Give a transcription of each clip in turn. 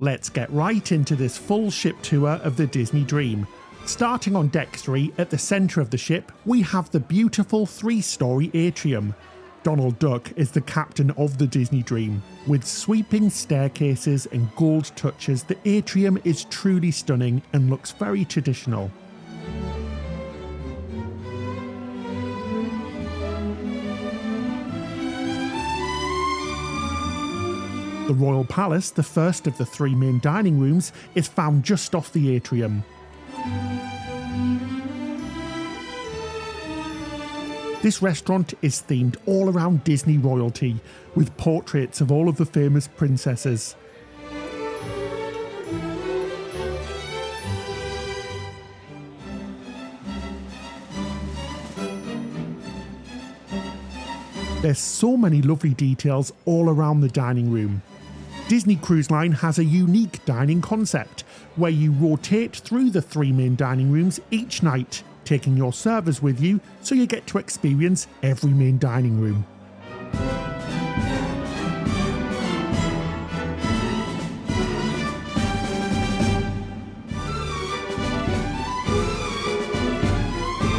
Let's get right into this full ship tour of the Disney Dream. Starting on Deck 3, at the centre of the ship, we have the beautiful 3-storey Atrium. Donald Duck is the captain of the Disney Dream. With sweeping staircases and gold touches, the Atrium is truly stunning and looks very traditional. The Royal Palace, the first of the 3 main dining rooms, is found just off the Atrium. This restaurant is themed all around Disney royalty, with portraits of all of the famous princesses. There's so many lovely details all around the dining room. Disney Cruise Line has a unique dining concept, where you rotate through the 3 main dining rooms each night, taking your servers with you so you get to experience every main dining room.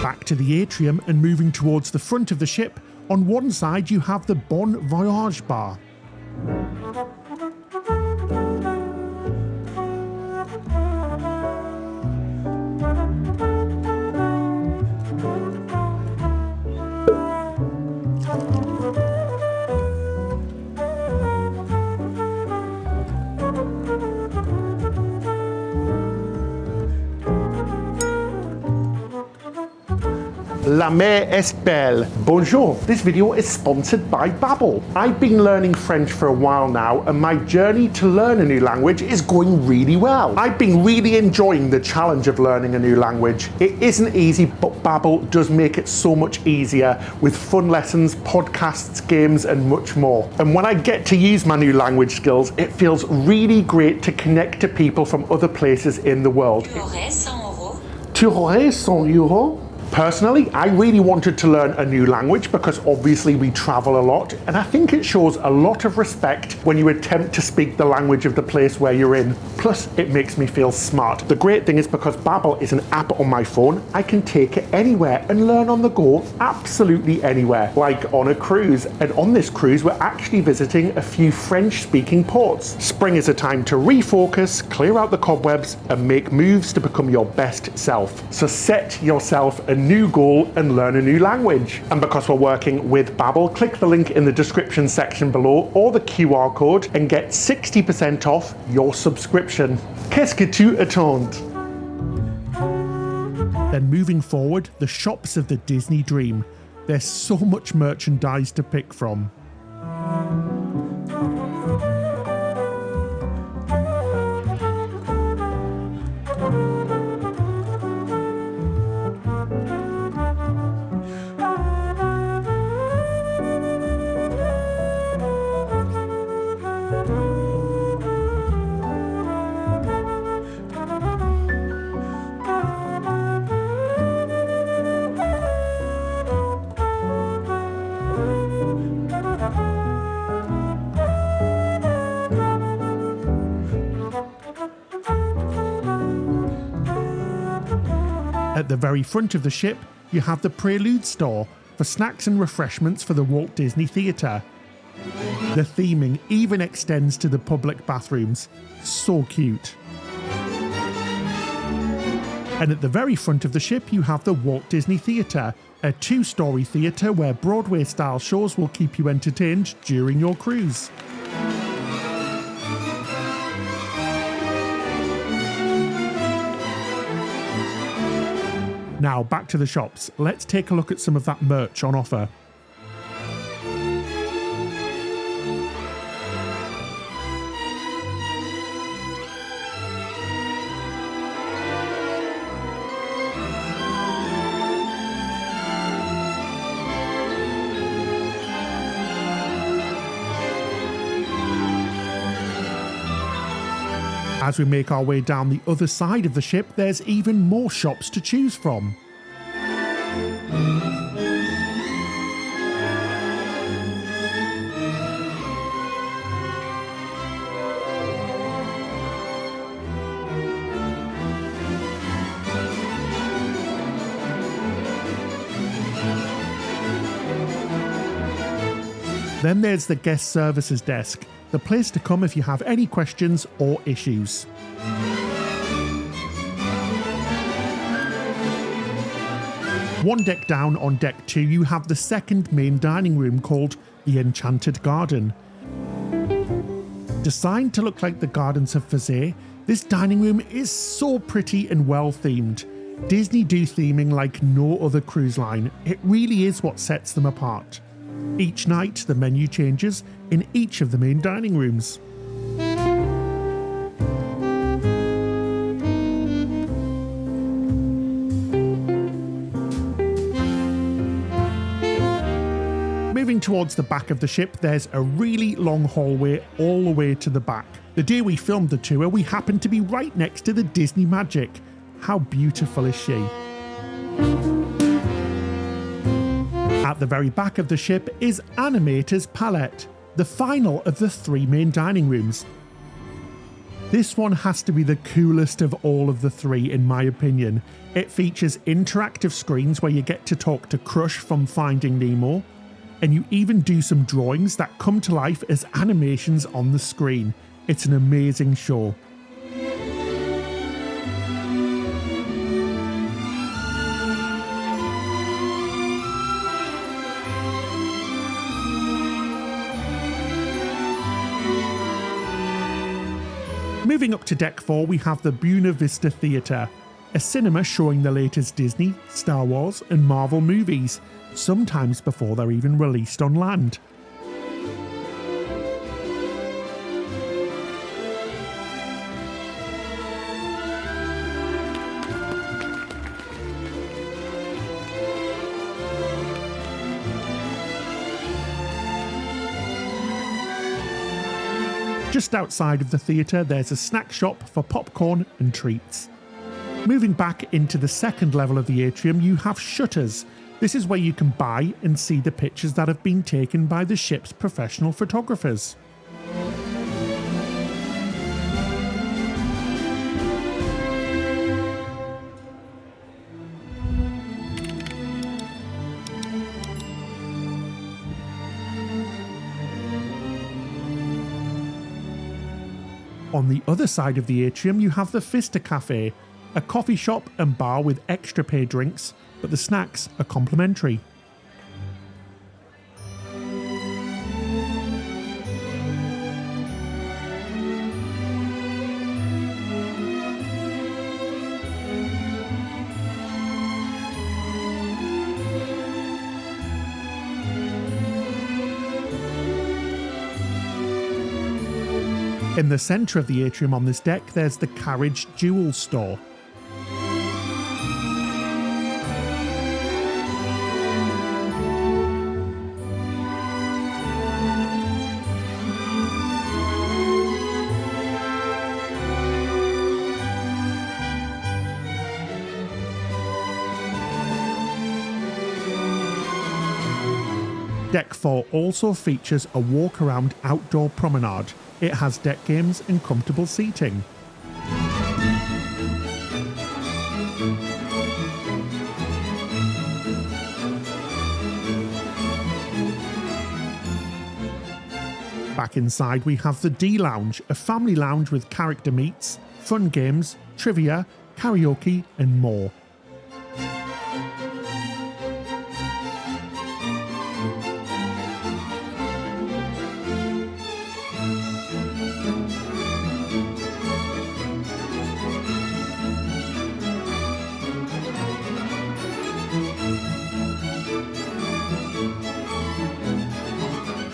Back to the Atrium and moving towards the front of the ship, on one side you have the Voyage Bar. La mer est belle. Bonjour. This video is sponsored by Babbel. I've been learning French for a while now, and my journey to learn a new language is going really well. I've been really enjoying the challenge of learning a new language. It isn't easy, but Babbel does make it so much easier with fun lessons, podcasts, games, and much more. And when I get to use my new language skills, it feels really great to connect to people from other places in the world. Tu aurais 100 euros? Personally, I really wanted to learn a new language because obviously we travel a lot, and I think it shows a lot of respect when you attempt to speak the language of the place where you're in. Plus, it makes me feel smart. The great thing is because Babbel is an app on my phone, I can take it anywhere and learn on the go absolutely anywhere, like on a cruise. And on this cruise, we're actually visiting a few French-speaking ports. Spring is a time to refocus, clear out the cobwebs, and make moves to become your best self. So set yourself a new goal and learn a new language. And because we're working with Babbel, click the link in the description section below or the QR code and get 60% off your subscription. Qu'est-ce que tu attends? Then moving forward, the shops of the Disney Dream. There's so much merchandise to pick from. At the very front of the ship, you have the Prelude store for snacks and refreshments for the Walt Disney Theatre. The theming even extends to the public bathrooms. So cute. And at the very front of the ship, you have the Walt Disney Theatre, a 2-storey theatre where Broadway-style shows will keep you entertained during your cruise. Now back to the shops. Let's take a look at some of that merch on offer. As we make our way down the other side of the ship, there's even more shops to choose from. Then there's the guest services desk, the place to come if you have any questions or issues. One deck down on deck 2 you have the second main dining room called the Enchanted Garden. Designed to look like the gardens of Versailles, this dining room is so pretty and well themed. Disney do theming like no other cruise line. It really is what sets them apart. Each night the menu changes in each of the main dining rooms. Moving towards the back of the ship, there's a really long hallway all the way to the back. The day we filmed the tour, we happened to be right next to the Disney Magic. How beautiful is she? At the very back of the ship is Animators Palate, the final of the 3 main dining rooms. This one has to be the coolest of all of the 3 in my opinion. It features interactive screens where you get to talk to Crush from Finding Nemo, and you even do some drawings that come to life as animations on the screen. It's an amazing show. Moving up to deck 4 we have the Buena Vista Theatre, a cinema showing the latest Disney, Star Wars and Marvel movies, sometimes before they're even released on land. Just outside of the theatre there's a snack shop for popcorn and treats. Moving back into the second level of the atrium you have shutters. This is where you can buy and see the pictures that have been taken by the ship's professional photographers. On the other side of the atrium you have the Vista Café, a coffee shop and bar with extra pay drinks, but the snacks are complimentary. In the centre of the atrium on this deck there's the Carriage Jewel Store. Deck 4 also features a walk-around outdoor promenade. It has deck games and comfortable seating. Back inside we have the D Lounge, a family lounge with character meets, fun games, trivia, karaoke and more.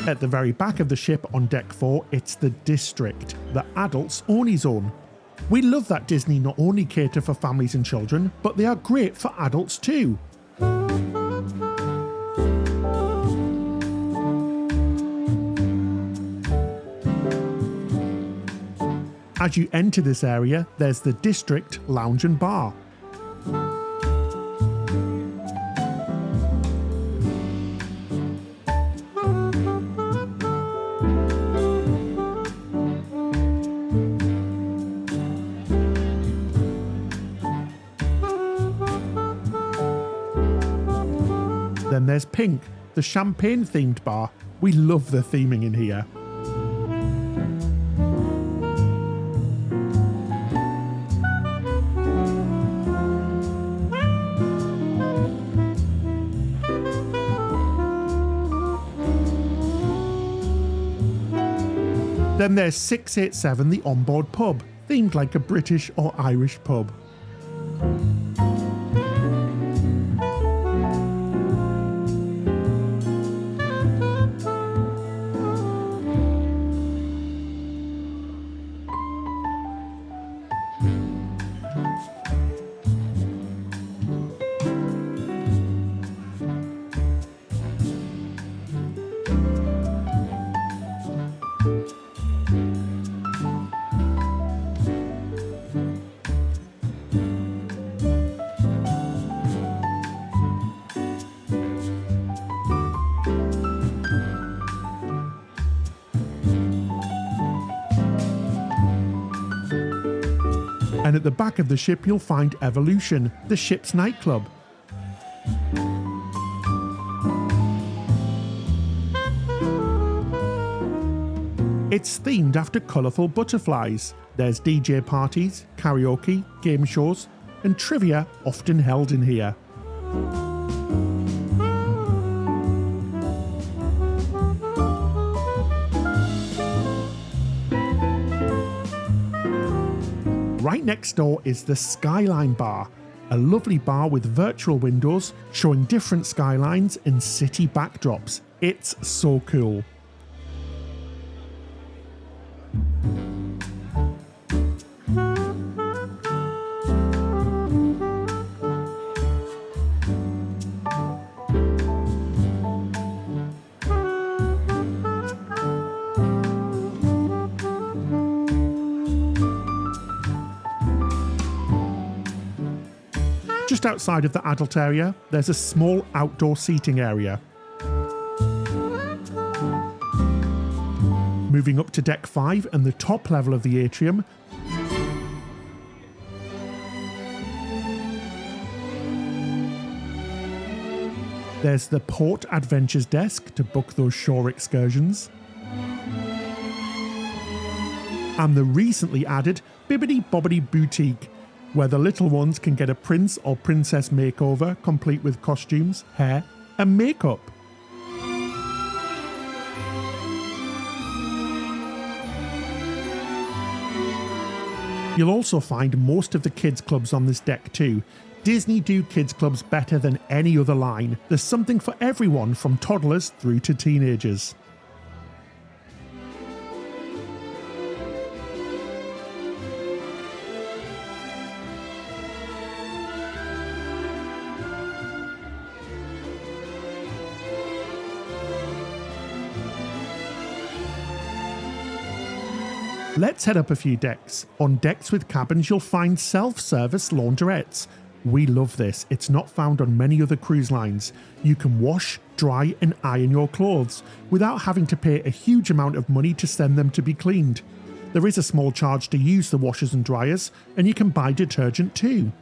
At the very back of the ship on deck 4, it's the District, the adults only zone. We love that Disney not only cater for families and children, but they are great for adults too. As you enter this area, there's the District Lounge and Bar. Then there's Pink, the champagne-themed bar. We love the theming in here. Then there's 687, the onboard pub, themed like a British or Irish pub. And at the back of the ship you'll find Evolution, the ship's nightclub. It's themed after colourful butterflies. There's DJ parties, karaoke, game shows, and trivia often held in here. Right next door is the Skyline Bar, a lovely bar with virtual windows showing different skylines and city backdrops. It's so cool. Just outside of the adult area, there's a small outdoor seating area. Moving up to deck 5 and the top level of the atrium, there's the Port Adventures desk to book those shore excursions, and the recently added Bibbity Bobity boutique, where the little ones can get a prince or princess makeover complete with costumes, hair and makeup. You'll also find most of the kids clubs on this deck too. Disney do kids clubs better than any other line. There's something for everyone from toddlers through to teenagers. Let's head up a few decks. On decks with cabins you'll find self-service launderettes. We love this, it's not found on many other cruise lines. You can wash, dry and iron your clothes without having to pay a huge amount of money to send them to be cleaned. There is a small charge to use the washers and dryers, and you can buy detergent too.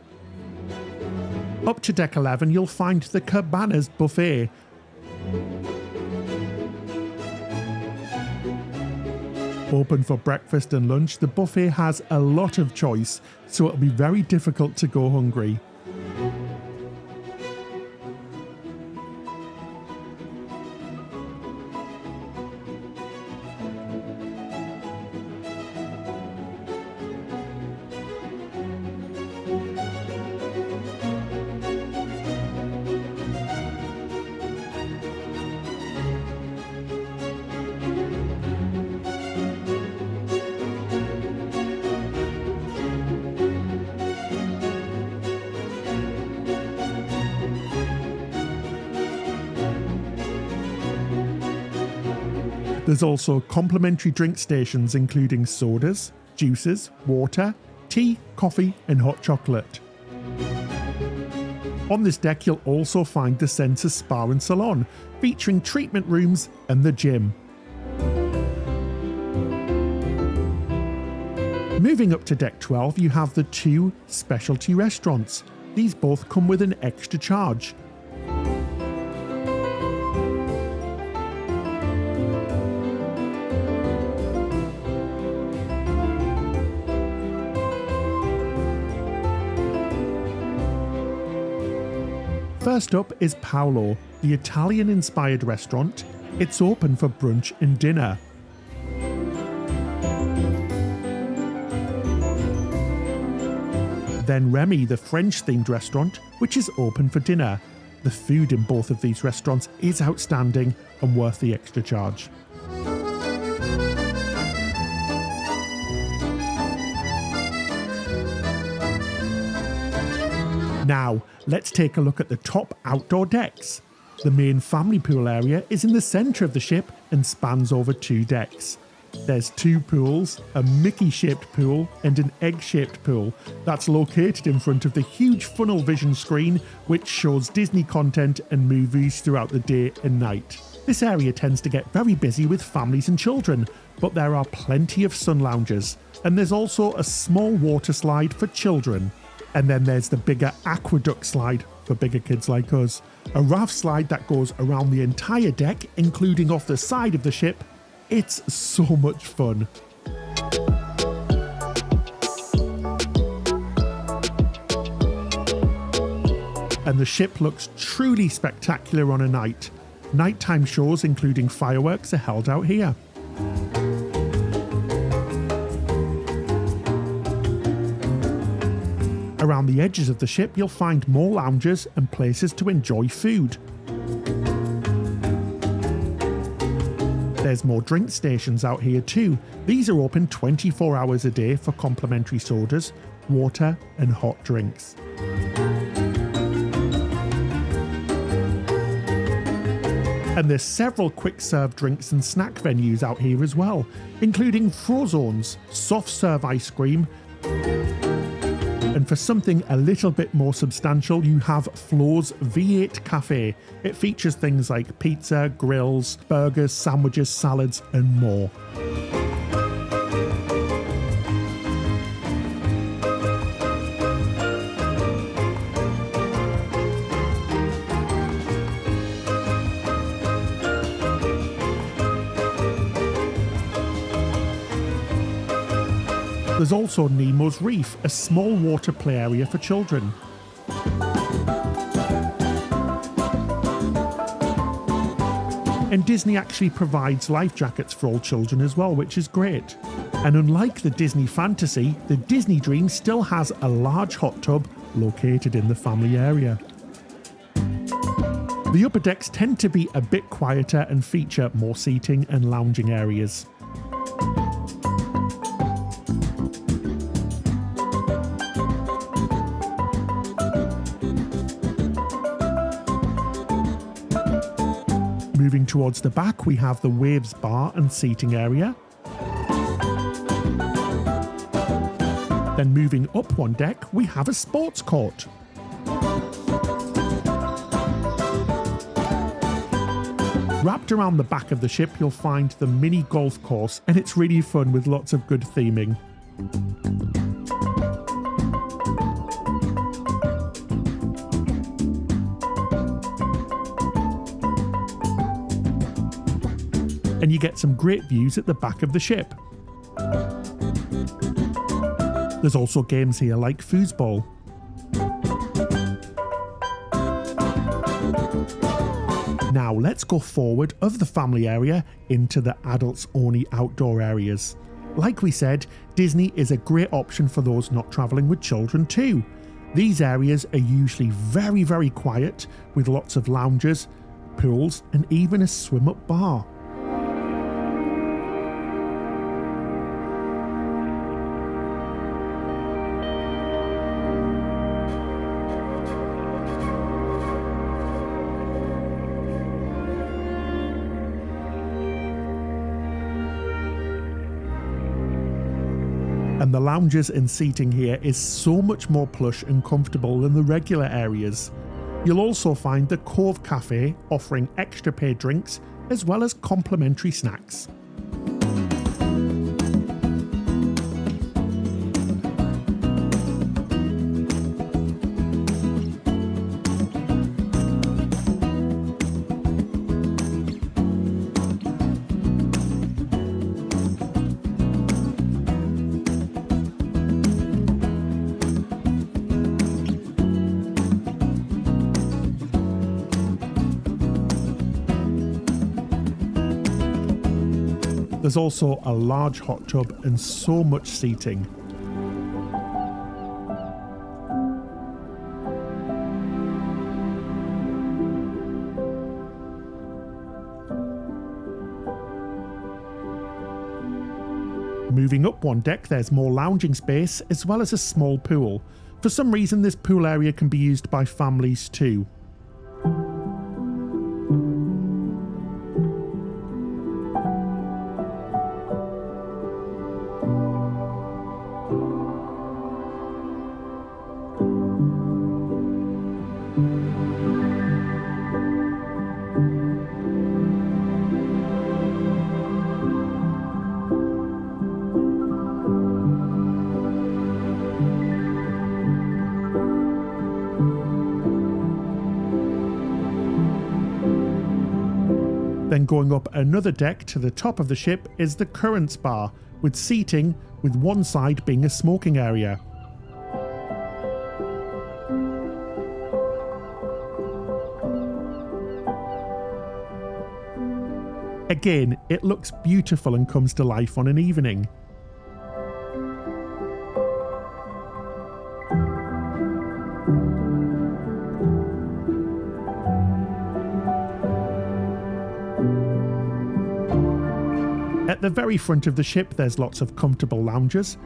Up to deck 11 you'll find the Cabanas Buffet. Open for breakfast and lunch, the buffet has a lot of choice, so it'll be very difficult to go hungry. There's also complimentary drink stations including sodas, juices, water, tea, coffee and hot chocolate. On this deck you'll also find the Centre Spa and Salon, featuring treatment rooms and the gym. Moving up to deck 12 you have the two specialty restaurants. These both come with an extra charge. First up is Palo, the Italian-inspired restaurant. It's open for brunch and dinner. Then Remy, the French-themed restaurant, which is open for dinner. The food in both of these restaurants is outstanding and worth the extra charge. Now, let's take a look at the top outdoor decks. The main family pool area is in the centre of the ship and spans over 2 decks. There's 2 pools, a Mickey-shaped pool and an egg-shaped pool that's located in front of the huge funnel vision screen which shows Disney content and movies throughout the day and night. This area tends to get very busy with families and children, but there are plenty of sun loungers, and there's also a small water slide for children. And then there's the bigger Aquaduck slide for bigger kids like us, a raft slide that goes around the entire deck, including off the side of the ship. It's so much fun. And the ship looks truly spectacular on a night. Nighttime shows including fireworks are held out here. Around the edges of the ship you'll find more lounges and places to enjoy food. There's more drink stations out here too. These are open 24 hours a day for complimentary sodas, water and hot drinks. And there's several quick serve drinks and snack venues out here as well, including Frozones, soft serve ice cream, and for something a little bit more substantial, you have Flo's V8 Café. It features things like pizza, grills, burgers, sandwiches, salads, and more. There's also Neimos Reef, a small water play area for children. And Disney actually provides life jackets for all children as well, which is great. And unlike the Disney Fantasy, the Disney Dream still has a large hot tub located in the family area. The upper decks tend to be a bit quieter and feature more seating and lounging areas. Moving towards the back, we have the Waves Bar and seating area. Then moving up one deck, we have a sports court. Wrapped around the back of the ship, you'll find the mini golf course, and it's really fun with lots of good theming. And you get some great views at the back of the ship. There's also games here like foosball. Now let's go forward of the family area into the adults only outdoor areas. Like we said, Disney is a great option for those not travelling with children too. These areas are usually very, very quiet with lots of lounges, pools and even a swim-up bar. And the lounges and seating here is so much more plush and comfortable than the regular areas. You'll also find the Cove Cafe offering extra paid drinks as well as complimentary snacks. There's also a large hot tub and so much seating. Moving up one deck, there's more lounging space as well as a small pool. For some reason, this pool area can be used by families too. Then going up another deck to the top of the ship is the Currents Bar, with seating, with one side being a smoking area. Again, it looks beautiful and comes to life on an evening. At the very front of the ship, there's lots of comfortable lounges.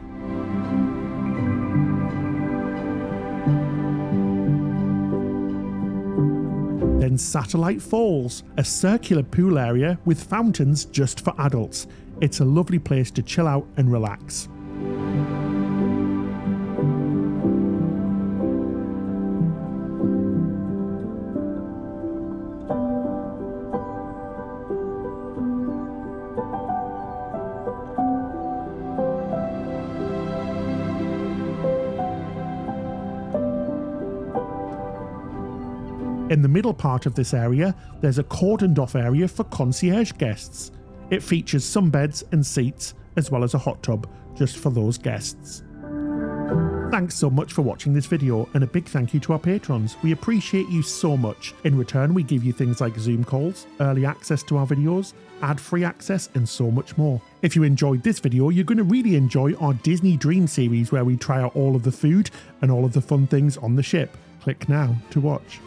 Then Sattelite Falls, a circular pool area with fountains just for adults. It's a lovely place to chill out and relax. In the middle part of this area, there's a cordoned off area for concierge guests. It features some beds and seats, as well as a hot tub, just for those guests. Thanks so much for watching this video, and a big thank you to our patrons. We appreciate you so much. In return, we give you things like Zoom calls, early access to our videos, ad-free access, and so much more. If you enjoyed this video, you're going to really enjoy our Disney Dream series, where we try out all of the food and all of the fun things on the ship. Click now to watch.